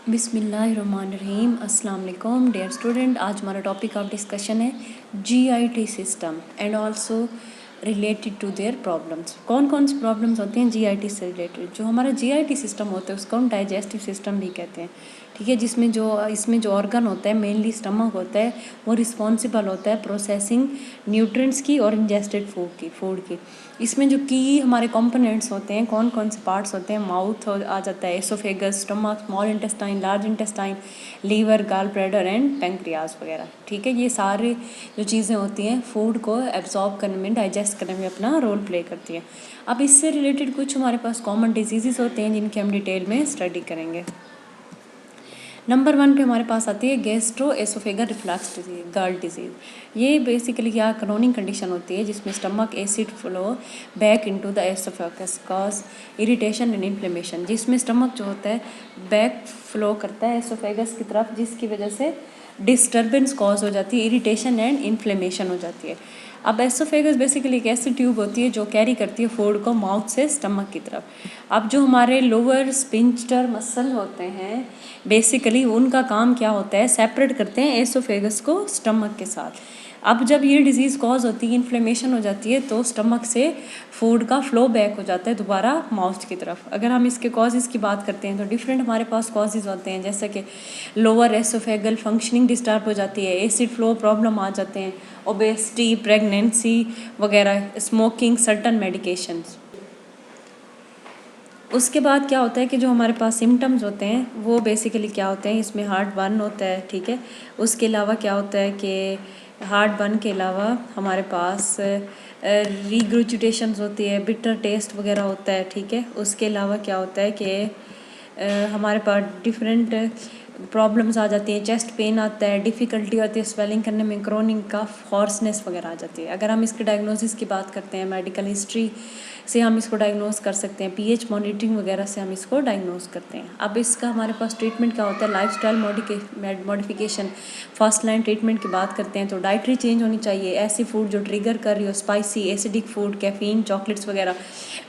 बिस्मिल्लाहिर्रहमानिर्रहीम। अस्सलाम वालेकुम डियर स्टूडेंट। आज हमारा टॉपिक ऑफ डिस्कशन है GIT system and also related to their problems. कौन कौन सी प्रॉब्लम्स होती हैं जीआईटी से रिलेटेड? जो हमारा जीआईटी सिस्टम होता है उसको हम डाइजेस्टिव सिस्टम भी कहते हैं, ठीक है। इसमें जो ऑर्गन होता है, मेनली स्टमक होता है, वो रिस्पॉन्सिबल होता है प्रोसेसिंग न्यूट्रिएंट्स की और इंजेस्टेड फूड की। इसमें जो की हमारे कंपोनेंट्स होते हैं, कौन कौन से पार्ट्स होते हैं, माउथ आ जाता है, oesophagus, stomach, small intestine, large intestine, liver, gall bladder and pancreas वगैरह, ठीक है। ये सारे जो चीज़ें होती हैं फूड को एब्जॉर्ब करने में, डाइजेस्ट करने में अपना रोल प्ले करती हैं। अब इससे रिलेटेड कुछ हमारे पास कॉमन डिजीज़ होते हैं जिनकी हम डिटेल में स्टडी करेंगे। नंबर 1 पे हमारे पास आती है gastro oesophageal reflux disease, girl disease. ये बेसिकली क्या क्रोनिक कंडीशन होती है जिसमें stomach acid flow back into the oesophagus cause irritation and inflammation. जिसमें स्टमक जो होता है बैक फ्लो करता है एसोफेगस की तरफ, जिसकी वजह से डिस्टर्बेंस कॉज हो जाती है, इरिटेशन एंड इन्फ्लेमेशन हो जाती है। अब एसोफेगस बेसिकली एक ऐसी ट्यूब होती है जो कैरी करती है फूड को माउथ से स्टमक की तरफ। अब जो हमारे लोअर स्पिंक्टर मसल होते हैं बेसिकली उनका काम क्या होता है, सेपरेट करते हैं एसोफेगस को स्टमक के साथ। अब जब ये डिजीज़ कॉज होती है, इन्फ्लेमेशन हो जाती है, तो स्टमक से फूड का फ्लो बैक हो जाता है दोबारा माउथ की तरफ। अगर हम इसके कॉजेज़ की बात करते हैं तो डिफरेंट हमारे पास कॉजेज़ होते हैं, जैसे कि लोअर एसोफेगल फंक्शनिंग डिस्टर्ब हो जाती है, एसिड फ्लो प्रॉब्लम आ जाते हैं, ओबेसिटी, प्रेगनेंसी वगैरह, स्मोकिंग, सर्टन मेडिकेशंस। उसके बाद क्या होता है कि जो हमारे पास सिम्टम्स होते हैं वो बेसिकली क्या होते हैं, इसमें हार्ट बर्न होता है, ठीक है। उसके अलावा क्या होता है कि हार्ट बर्न के अलावा हमारे पास रिग्रुजिटेशंस होती है, बिटर टेस्ट वगैरह होता है, ठीक है। उसके अलावा क्या होता है कि हमारे पास डिफरेंट प्रॉब्लम्स आ जाती हैं, चेस्ट पेन आता है, डिफ़िकल्टी होती है स्वेलिंग करने में, क्रोनिक कफ, हॉर्सनेस वगैरह आ जाती है। अगर हम इसके डायग्नोसिस की बात करते हैं, मेडिकल हिस्ट्री से हम इसको डायग्नोस कर सकते हैं, पीएच मॉनिटरिंग वगैरह से हम इसको डायग्नोस करते हैं। अब इसका हमारे पास ट्रीटमेंट क्या होता है, lifestyle modification. First line treatment की बात करते हैं तो डाइटरी चेंज होनी चाहिए, ऐसी फूड जो ट्रिगर कर रही हो, spicy, acidic food, caffeine, chocolates वगैरह।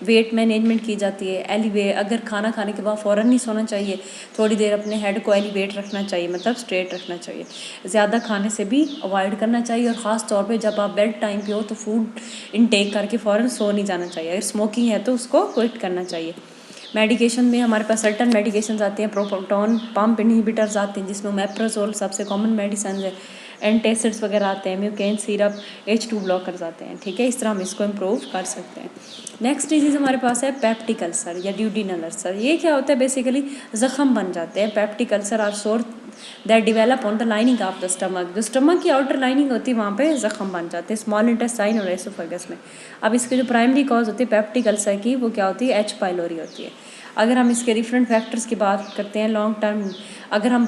वेट मैनेजमेंट की जाती है, एलिवेट, अगर खाना खाने के बाद फ़ौरन नहीं सोना चाहिए, थोड़ी देर अपने हेड को एलिवेट रखना चाहिए, मतलब स्ट्रेट रखना चाहिए। ज़्यादा खाने से भी अवॉइड करना चाहिए, और ख़ास तौर पे जब आप बेड टाइम पे हो तो फूड इनटेक करके फ़ौरन सो नहीं जाना चाहिए। अगर स्मोकिंग है तो उसको क्विट करना चाहिए। मेडिकेशन में हमारे पास सर्टन मेडिकेशंस आती हैं, प्रोटॉन पंप इनहिबिटर्स आते हैं जिसमें मेप्रोजोल सबसे कॉमन मेडिसिन है, एंटासिड्स वगैरह आते हैं, म्यूकेन सिरप, H2 ब्लॉकर्स आते हैं, ठीक है। इस तरह हम इसको इम्प्रूव कर सकते हैं। नेक्स्ट डिजीज़ हमारे पास है पेप्टिक अल्सर या ड्यूडिनल अल्सर। ये क्या होता है, बेसिकली ज़ख़म बन जाते हैं। पेप्टिक अल्सर आर सोर that develop on the lining of the stomach. जो स्टमक की आउटर लाइनिंग होती है वहाँ पे ज़ख़म बन जाते हैं, स्मॉल इंटेस्टाइन और एसोफेगस में। अब इसके जो प्राइमरी कॉज होती है पेप्टिक अल्सर की, वो क्या होती है, H. पाइलोरी होती है। अगर हम इसके डिफरेंट फैक्टर्स की बात करते हैं लॉन्ग टर्म, अगर हम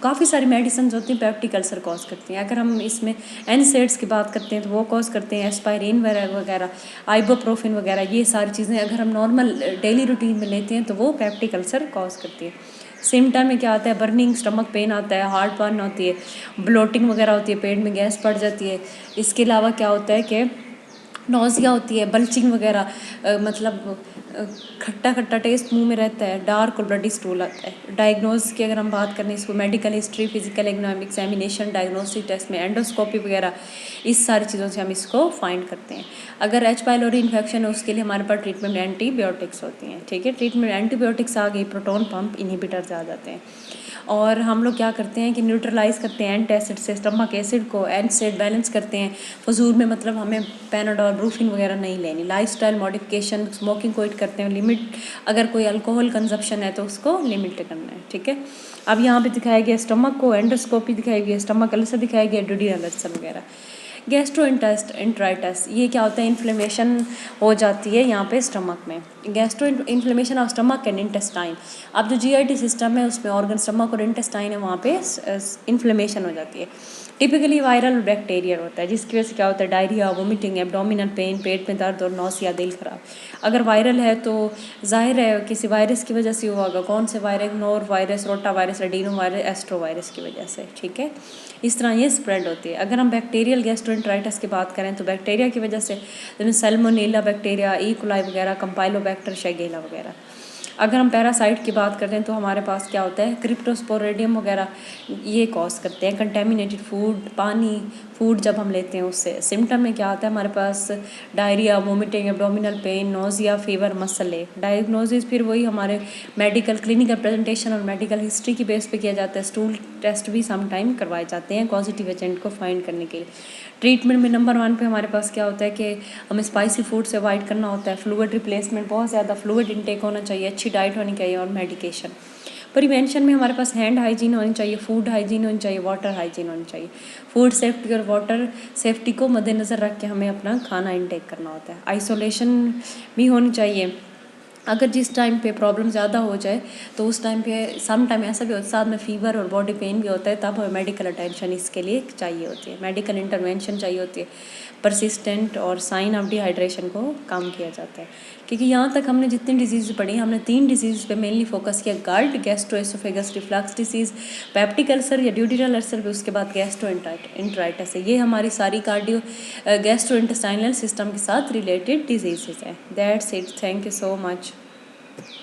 काफ़ी सारी मेडिसिन होती हैं पेप्टिक अल्सर कॉज करती हैं। अगर हम इसमें एनसेड्स की बात करते हैं तो वो कॉज करते हैं, एस्पायरिन वगैरह, आइबोप्रोफिन वगैरह। ये सारी चीज़ें अगर हम नॉर्मल डेली रूटीन में लेते हैं तो वो पेप्टिक अल्सर कॉज करती है। सिम्टम में क्या आता है, बर्निंग, स्टमक पेन आता है, हार्ट बर्न होती है, ब्लोटिंग वगैरह होती है, पेट में गैस पड़ जाती है। इसके अलावा क्या होता है कि नौजिया होती है, बल्चिंग वगैरह, मतलब खट्टा खट्टा टेस्ट मुंह में रहता है, डार्क और ब्लडी स्टूल आता है। डायग्नोज की अगर हम बात करें इसको, medical history, physical examination, diagnostic test में एंडोस्कोपी वगैरह, इस सारी चीज़ों से हम इसको फाइंड करते हैं। अगर H. पाइलोरी इन्फेक्शन है उसके लिए हमारे पास ट्रीटमेंट एंटीबायोटिक्स होती हैं, ठीक है। ट्रीटमेंट एंटीबायोटिक्स आ गई, प्रोटॉन पंप इनहिबिटर्स आ जाते हैं। और हम लोग क्या करते हैं कि न्यूट्रलाइज़ करते हैं एंटासिड से स्टमक एसिड को, एनसेड बैलेंस करते हैं फजूल में, मतलब हमें पैनाडोल, ब्रूफिन वगैरह नहीं लेनी। लाइफस्टाइल मॉडिफिकेशन, स्मोकिंग को क्विट करते हैं, लिमिट, अगर कोई अल्कोहल कंजप्शन है तो उसको लिमिट करना है, ठीक है। अब यहाँ पे दिखाया गया स्टमक को, एंडोस्कोपी दिखाई गई, स्टमक अल्सर दिखाया गया, ड्यूडिनल अल्सर वगैरह। गैस्ट्रोइंटेराइटिस, ये क्या होता है, इन्फ्लेमेशन हो जाती है यहाँ पे स्टमक में। Gastro inflammation of stomach and intestine. अब जो जीआईटी सिस्टम है उसमें ऑर्गन स्टमक और इंटेस्टाइन है, वहाँ पे इन्फ्लेमेशन हो जाती है। टिपिकली वायरल और बैक्टीरियल होता है, जिसकी वजह से क्या होता है, डायरिया, वोमिटिंग, एब्डोमिनल पेन, पेट में दर्द और नौसिया, दिल खराब। अगर वायरल है तो जाहिर है किसी वायरस की वजह से हुआ होगा। कौन से virus, norovirus, rotavirus, adenovirus, astrovirus की वजह से, ठीक है। इस तरह ये स्प्रेड होती है। अगर हम बैक्टीरियल गैस्ट्रोएंटेराइटिस की बात करें तो बैक्टीरिया की वजह से, जैसे सैल्मोनेला बैक्टीरिया, ई कोलाई वगैरह, कंपाइलोबैक्टर, शेगेला वगैरह। अगर हम पैरासाइट की बात करते हैं तो हमारे पास क्या होता है, क्रिप्टोस्पोरेडियम वगैरह ये कॉज करते हैं। कंटेमिनेटेड फूड, पानी, फूड जब हम लेते हैं उससे सिम्टम में क्या आता है हमारे पास, diarrhoea, vomiting, abdominal pain, nausea, fever, muscle ache. Diagnosis फिर वही हमारे मेडिकल क्लिनिकल प्रेजेंटेशन और मेडिकल हिस्ट्री की बेस पे किया जाता है। स्टूल टेस्ट भी सम टाइम करवाए जाते हैं पॉजिटिव एजेंट को फाइंड करने के लिए। ट्रीटमेंट में नंबर 1 पे हमारे पास क्या होता है कि हमें स्पाइसी फूड से अवॉइड करना होता है। फ्लूइड रिप्लेसमेंट, बहुत ज़्यादा फ्लूइड इनटेक होना चाहिए, अच्छी डाइट होनी चाहिए और मेडिकेशन। प्रिवेंशन में हमारे पास हैंड हाइजीन होनी चाहिए, फूड हाइजीन होनी चाहिए, वाटर हाइजीन होनी चाहिए। फूड सेफ्टी और वाटर सेफ्टी को मद्देनज़र रख के हमें अपना खाना इनटेक करना होता है। आइसोलेशन भी होनी चाहिए। अगर जिस टाइम पे प्रॉब्लम ज़्यादा हो जाए तो उस टाइम पे सम टाइम ऐसा भी होता है साथ में फीवर और बॉडी पेन भी होता है, तब हमें मेडिकल अटेंशन इसके लिए चाहिए होती है, मेडिकल इंटरवेंशन चाहिए होती है। परसिस्टेंट और साइन ऑफ डिहाइड्रेशन को कम किया जाता है। क्योंकि यहाँ तक हमने जितनी डिजीज़ पढ़ी, हमने 3 डिजीज़ पे मेनली फोकस किया, GERD, gastroesophageal reflux disease, peptic ulcer या ड्यूडिनल अल्सर पे, उसके बाद गैस्ट्रोएंटराइटिस है। ये हमारी सारी कार्डियो गैस्ट्रोइंटेस्टाइनल सिस्टम के साथ रिलेटेड डिजीज़ है। That's it, thank you so much.